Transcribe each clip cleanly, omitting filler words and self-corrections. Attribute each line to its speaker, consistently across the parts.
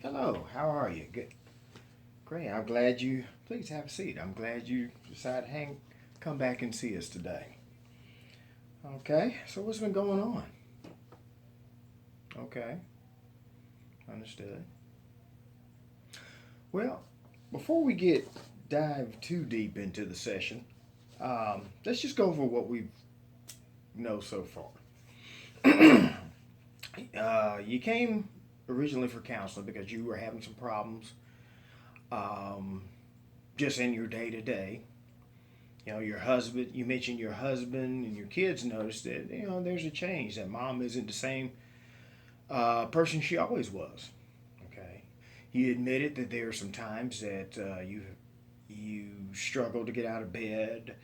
Speaker 1: Hello, how are you? Good. Great. I'm glad you. Please have a seat. I'm glad you decided to come back and see us today. Okay. So what's been going on? Okay. Understood. Well, before we dive too deep into the session, let's just go over what we know so far. You came originally for counseling because you were having some problems, um, just in your day to day. Your husband. You mentioned your husband and your kids noticed that there's a change. That mom isn't the same person she always was. Okay. You admitted that there are some times that you struggle to get out of bed.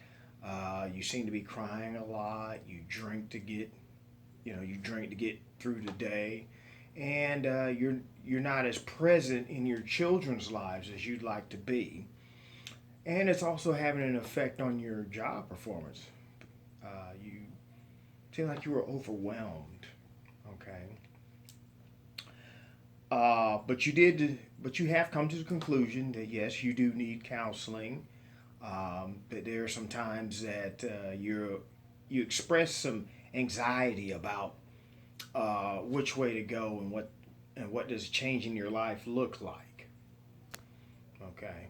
Speaker 1: You seem to be crying a lot. You drink to get through the day, and you're not as present in your children's lives as you'd like to be. And it's also having an effect on your job performance. You seem like you were overwhelmed. Okay. But you have come to the conclusion that yes, you do need counseling. That there are some times that you express some anxiety about which way to go and what does changing your life look like. Okay,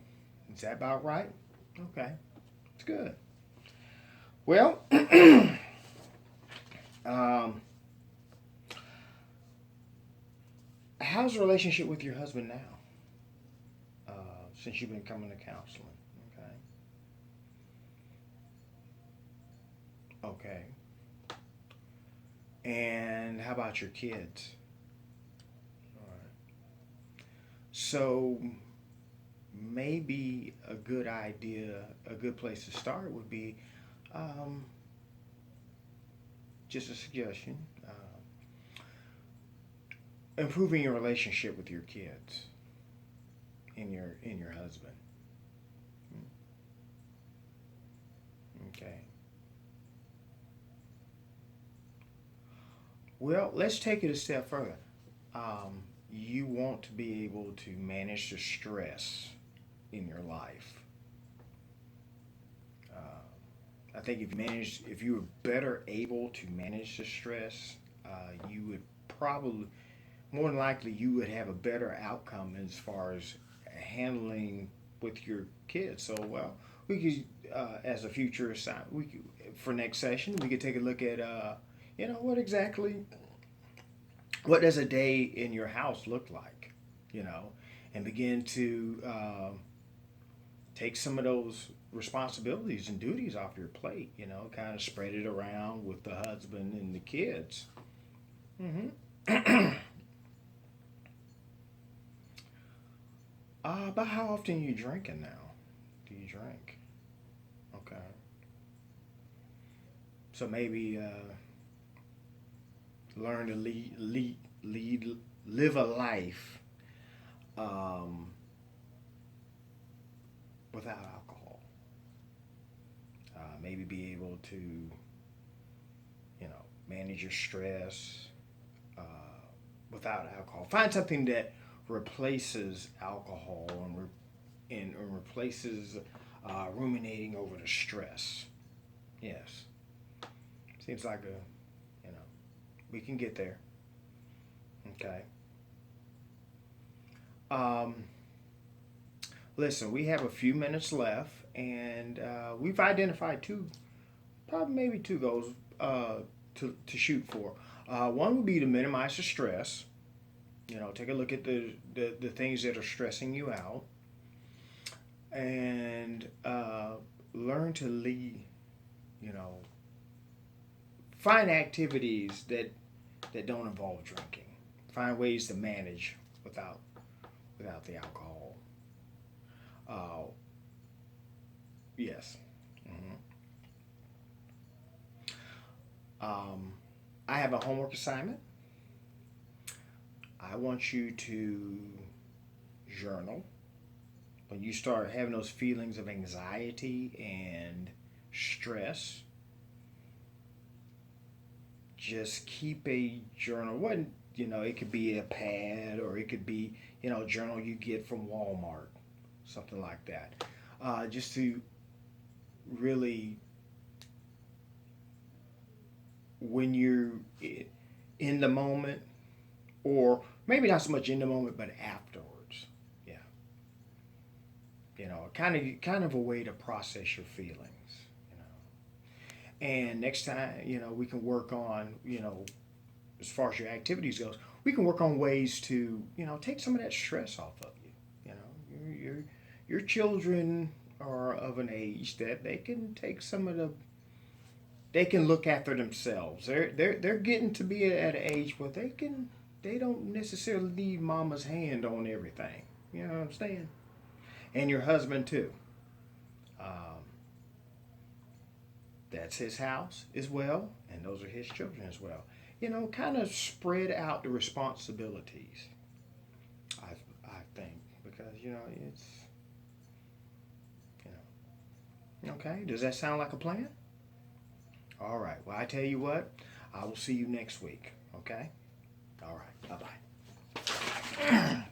Speaker 1: is that about right? Okay, it's good. Well, um, how's the relationship with your husband now? Since you've been coming to counseling. Okay. Okay. And how about your kids? All right. So maybe a good place to start would be um, just a suggestion. Improving your relationship with your kids and your husband. Okay. Well, let's take it a step further. You want to be able to manage the stress in your life. I think if you were better able to manage the stress, you would probably, more than likely, you would have a better outcome as far as handling with your kids. So, well, we could, as a future assign, we could, for next session, we could take a look at, what does a day in your house look like, you know, and begin to take some of those responsibilities and duties off your plate, kind of spread it around with the husband and the kids. Mm-hmm. About how often are you drinking now? Do you drink? Okay. So maybe learn to live a life um, without alcohol. Maybe be able to, manage your stress uh, without alcohol. Find something that replaces alcohol and replaces ruminating over the stress. Yes, seems like we can get there. Okay. Um, Listen, we have a few minutes left, and we've identified probably maybe two goals to shoot for. One would be to minimize the stress. Take a look at the things that are stressing you out, and learn to lead. You know, find activities that don't involve drinking. Find ways to manage without the alcohol. Uh, yes. hmm Um, I have a homework assignment. I want you to journal when you start having those feelings of anxiety and stress. Just keep a journal. What You know, it could be a pad, or it could be, you know, a journal you get from Walmart, something like that. Just to really, when you're in the moment, or maybe not so much in the moment, but afterwards. Yeah, you know, kind of a way to process your feelings. You know, and next time, you know, we can work on, you know, as far as your activities goes, we can work on ways to, you know, take some of that stress off of you. You know, your children are of an age that they can take some of the, they can look after themselves. They're getting to be at an age where they don't necessarily need mama's hand on everything. You know what I'm saying? And your husband too. Um, that's his house as well, and those are his children as well. You know, kind of spread out the responsibilities. I think, because you know it's, you know, okay. Does that sound like a plan? All right. Well, I tell you what, I will see you next week. Okay. All right. Bye bye.